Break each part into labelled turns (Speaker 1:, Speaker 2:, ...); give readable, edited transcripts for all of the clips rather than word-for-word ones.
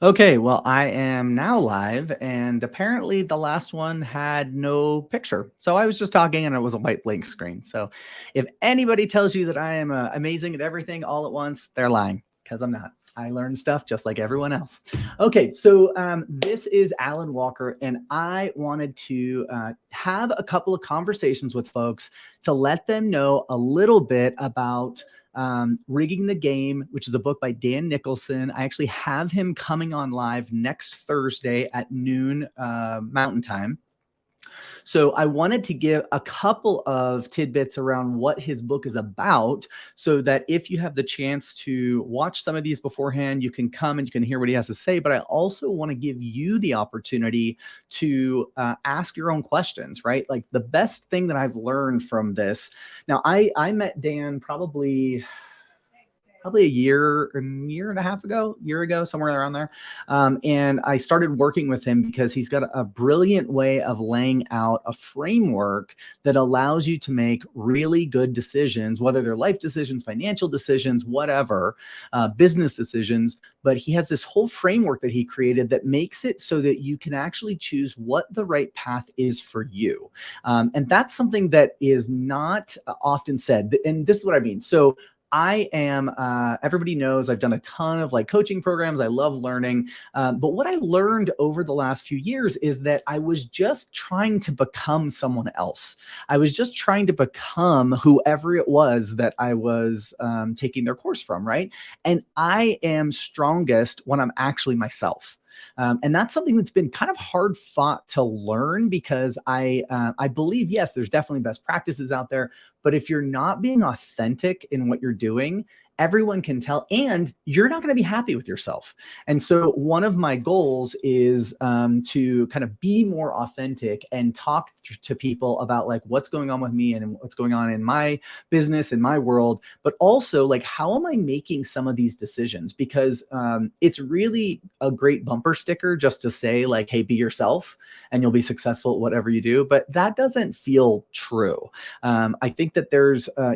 Speaker 1: Okay, well, I am now live, and apparently the last one had no picture. So I was just talking and it was a white blank screen. So if anybody tells you that I am amazing at everything all at once, they're lying because I'm not. I learn stuff just like everyone else. Okay, so this is Alan Walker, and I wanted to have a couple of conversations with folks to let them know a little bit about Rigging the Game, which is a book by Dan Nicholson. I actually have him coming on live next Thursday at noon Mountain Time. So I wanted to give a couple of tidbits around what his book is about so that if you have the chance to watch some of these beforehand, you can come and you can hear what he has to say. But I also want to give you the opportunity to ask your own questions, right? Like the best thing that I've learned from this. Now, I met Dan probably a year and a half ago, somewhere around there. And I started working with him because he's got a brilliant way of laying out a framework that allows you to make really good decisions, whether they're life decisions, financial decisions, whatever, business decisions. But he has this whole framework that he created that makes it so that you can actually choose what the right path is for you. And that's something that is not often said. And this is what I mean. So I am, everybody knows I've done a ton of like coaching programs. I love learning. But what I learned over the last few years is that I was just trying to become someone else. I was just trying to become whoever it was that I was taking their course from, right? And I am strongest when I'm actually myself. And that's something that's been kind of hard fought to learn because I believe, yes, there's definitely best practices out there, but if you're not being authentic in what you're doing, everyone can tell, and you're not going to be happy with yourself. And so one of my goals is to kind of be more authentic and talk to people about like what's going on with me and what's going on in my business, in my world, but also like, how am I making some of these decisions? Because it's really a great bumper sticker just to say like, hey, be yourself and you'll be successful at whatever you do. But that doesn't feel true. I think that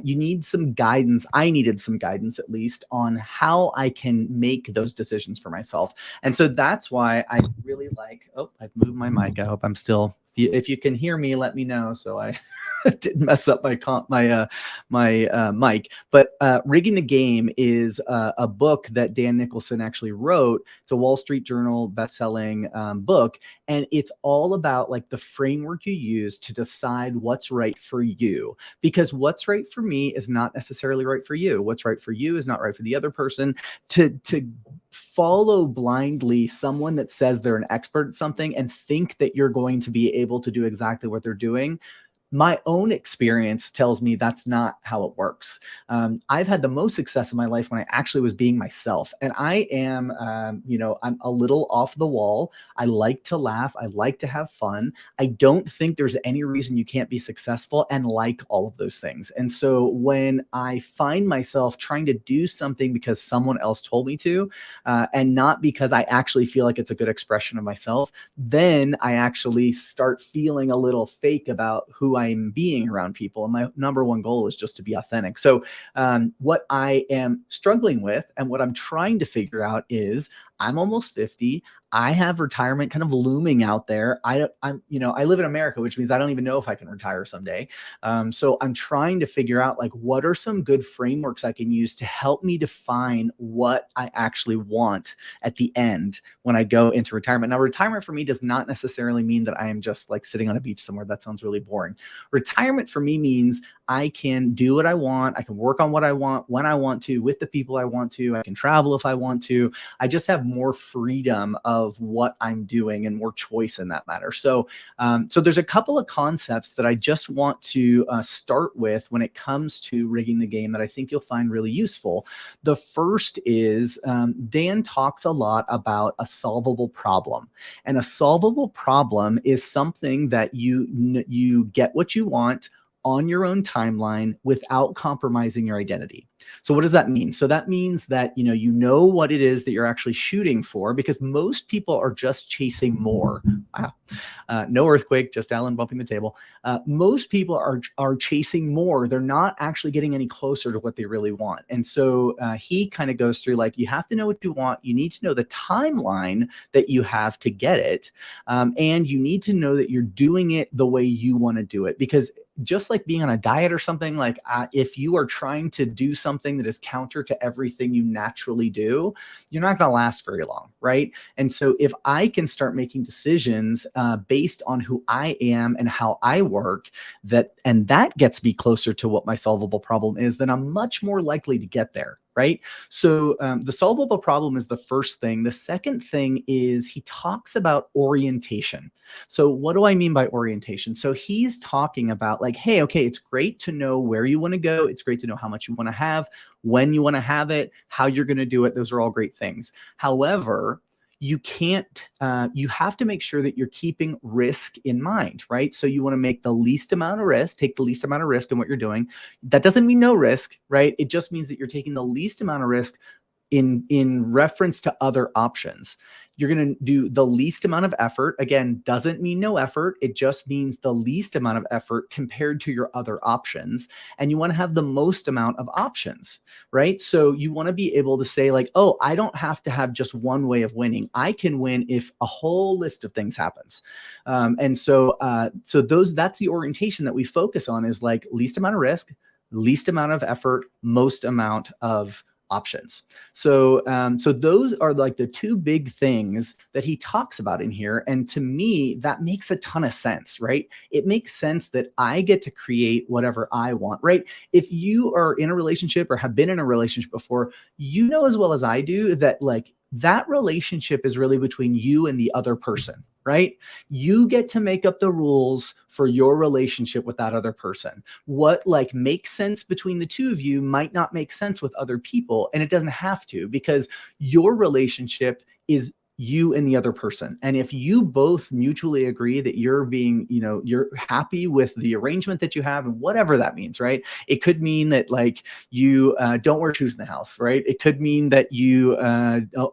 Speaker 1: you need some guidance. I needed some guidance at least on how I can make those decisions for myself. And so that's why I really like, oh, I've moved my mic. I hope I'm still, if you can hear me, let me know. So I didn't mess up my mic. But Rigging the Game is a book that Dan Nicholson actually wrote. It's a Wall Street Journal best-selling book, and it's all about like the framework you use to decide what's right for you. Because what's right for me is not necessarily right for you. What's right for you is not right for the other person. To follow blindly someone that says they're an expert at something and think that you're going to be able to do exactly what they're doing, my own experience tells me that's not how it works. I've had the most success in my life when I actually was being myself. And I am, I'm a little off the wall. I like to laugh. I like to have fun. I don't think there's any reason you can't be successful and like all of those things. And so when I find myself trying to do something because someone else told me to, and not because I actually feel like it's a good expression of myself, then I actually start feeling a little fake about who I'm being around people. And my number one goal is just to be authentic. So what I am struggling with and what I'm trying to figure out is I'm almost 50. I have retirement kind of looming out there. I live in America, which means I don't even know if I can retire someday. So I'm trying to figure out like, what are some good frameworks I can use to help me define what I actually want at the end when I go into retirement. Now, retirement for me does not necessarily mean that I am just like sitting on a beach somewhere. That sounds really boring. Retirement for me means I can do what I want. I can work on what I want, when I want to, with the people I want to. I can travel if I want to. I just have more freedom of what I'm doing and more choice in that matter. So there's a couple of concepts that I just want to start with when it comes to rigging the game that I think you'll find really useful. The first is Dan talks a lot about a solvable problem. And a solvable problem is something that you get what you want on your own timeline without compromising your identity. So what does that mean? So that means that, you know what it is that you're actually shooting for, because most people are just chasing more. Wow. No earthquake, just Alan bumping the table. Most people are chasing more. They're not actually getting any closer to what they really want. And so he kind of goes through, like, you have to know what you want. You need to know the timeline that you have to get it. And you need to know that you're doing it the way you want to do it. Because just like being on a diet or something, like if you are trying to do something that is counter to everything you naturally do, you're not going to last very long, right? And so if I can start making decisions based on who I am and how I work, and that gets me closer to what my solvable problem is, then I'm much more likely to get there. Right. So the solvable problem is the first thing. The second thing is he talks about orientation. So what do I mean by orientation? So he's talking about, like, hey, okay, it's great to know where you want to go. It's great to know how much you want to have, when you want to have it, how you're going to do it. Those are all great things. However, you can't, you have to make sure that you're keeping risk in mind, right? So you want to make the least amount of risk, take the least amount of risk in what you're doing. That doesn't mean no risk, right? It just means that you're taking the least amount of risk in reference to other options. You're going to do the least amount of effort. Again, doesn't mean no effort. It just means the least amount of effort compared to your other options. And you want to have the most amount of options, right? So you want to be able to say, like, oh, I don't have to have just one way of winning. I can win if a whole list of things happens. And so that's the orientation that we focus on, is like least amount of risk, least amount of effort, most amount of options. So those are like the two big things that he talks about in here. And to me, that makes a ton of sense, right? It makes sense that I get to create whatever I want, right? If you are in a relationship or have been in a relationship before, you know as well as I do that, like, that relationship is really between you and the other person, right? You get to make up the rules for your relationship with that other person. What, like, makes sense between the two of you might not make sense with other people, and it doesn't have to, because your relationship is you and the other person. And if you both mutually agree that you're happy with the arrangement that you have, and whatever that means, right? It could mean that, like, you don't wear shoes in the house, right? It could mean that you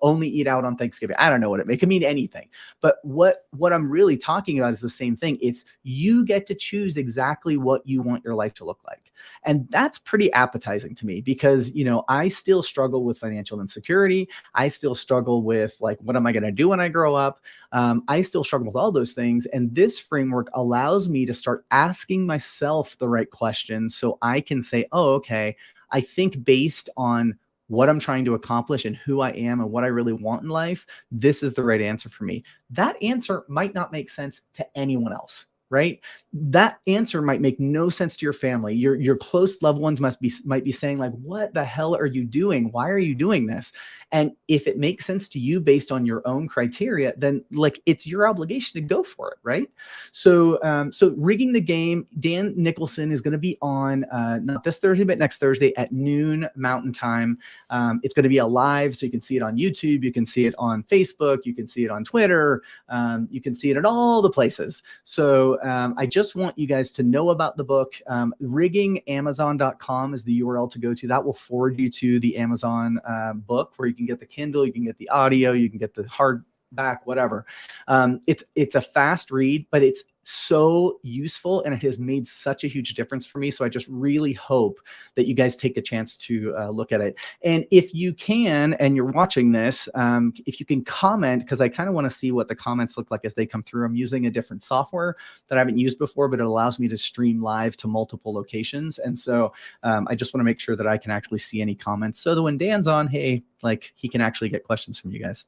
Speaker 1: only eat out on Thanksgiving. I don't know what it could mean, anything. But what I'm really talking about is the same thing. It's you get to choose exactly what you want your life to look like. And that's pretty appetizing to me, because, I still struggle with financial insecurity. I still struggle with, like, what am I going to do when I grow up? I still struggle with all those things. And this framework allows me to start asking myself the right questions, so I can say, oh, okay, I think based on what I'm trying to accomplish and who I am and what I really want in life, this is the right answer for me. That answer might not make sense to anyone else, right? That answer might make no sense to your family. Your close loved ones might be saying, like, what the hell are you doing? Why are you doing this? And if it makes sense to you based on your own criteria, then, like, it's your obligation to go for it, right? So Rigging the Game, Dan Nicholson is going to be on not this Thursday, but next Thursday at noon Mountain Time. It's going to be a live, so you can see it on YouTube, you can see it on Facebook, you can see it on Twitter, you can see it at all the places. So I just want you guys to know about the book. Riggingamazon.com is the URL to go to. That will forward you to the Amazon book, where you can get the Kindle, you can get the audio, you can get the hardback, whatever. It's a fast read, but it's so useful, and it has made such a huge difference for me. So I just really hope that you guys take a chance to look at it. And if you can, and you're watching this, if you can comment, because I kind of want to see what the comments look like as they come through. I'm using a different software that I haven't used before, but it allows me to stream live to multiple locations. And so I just want to make sure that I can actually see any comments, so that when Dan's on, hey, like, he can actually get questions from you guys.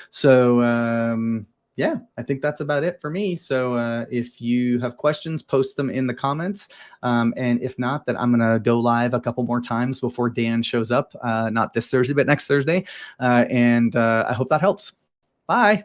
Speaker 1: So yeah, I think that's about it for me. So if you have questions, post them in the comments. And if not, then I'm going to go live a couple more times before Dan shows up. Not this Thursday, but next Thursday. And I hope that helps. Bye.